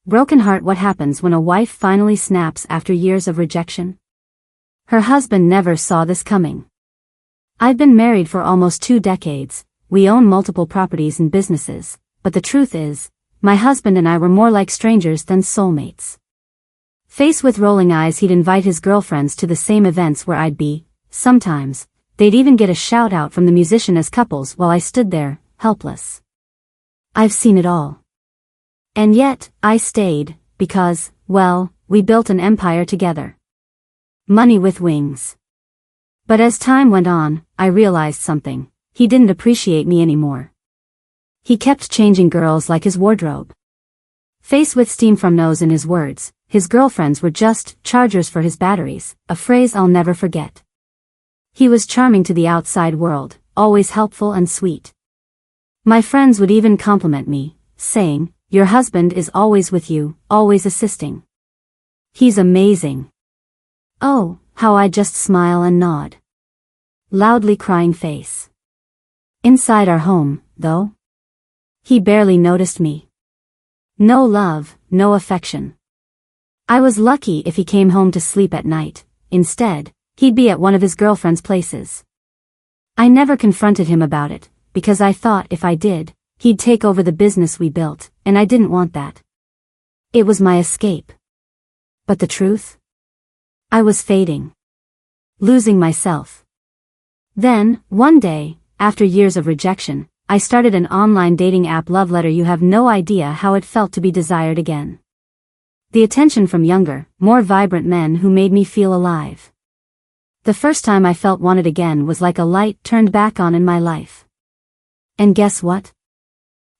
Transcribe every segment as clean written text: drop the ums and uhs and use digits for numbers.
Broken heart. What happens when a wife finally snaps after years of rejection? Her husband never saw this coming. I've been married for almost 2 decades, we own multiple properties and businesses, but the truth is, my husband and I were more like strangers than soulmates. Faced with rolling eyes, he'd invite his girlfriends to the same events where I'd be. Sometimes, they'd even get a shout out from the musician as couples while I stood there, helpless. I've seen it all. And yet, I stayed, because, well, we built an empire together. Money with wings. But as time went on, I realized something. He didn't appreciate me anymore. He kept changing girls like his wardrobe. Faced with steam from nose in his words, his girlfriends were just chargers for his batteries, a phrase I'll never forget. He was charming to the outside world, always helpful and sweet. My friends would even compliment me, saying, "Your husband is always with you, always assisting. He's amazing." Oh, how I just smile and nod. Loudly crying face. Inside our home, though, he barely noticed me. No love, no affection. I was lucky if he came home to sleep at night. Instead, he'd be at one of his girlfriend's places. I never confronted him about it, because I thought if I did, he'd take over the business we built, and I didn't want that. It was my escape. But the truth? I was fading. Losing myself. Then, one day, after years of rejection, I started an online dating app. Love letter. You have no idea how it felt to be desired again. The attention from younger, more vibrant men who made me feel alive. The first time I felt wanted again was like a light turned back on in my life. And guess what?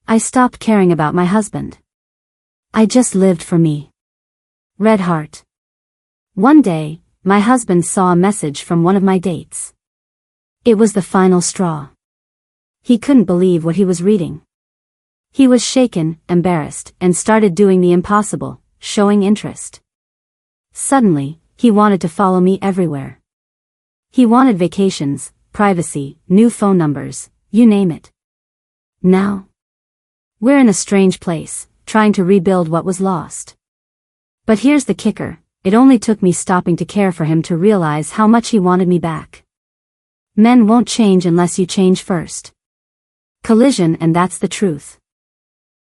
I stopped caring about my husband. I just lived for me. Red heart. One day, my husband saw a message from one of my dates. It was the final straw. He couldn't believe what he was reading. He was shaken, embarrassed, and started doing the impossible, showing interest. Suddenly, he wanted to follow me everywhere. He wanted vacations, privacy, new phone numbers, you name it. Now, we're in a strange place, trying to rebuild what was lost. But here's the kicker, it only took me stopping to care for him to realize how much he wanted me back. Men won't change unless you change first. Collision, and that's the truth.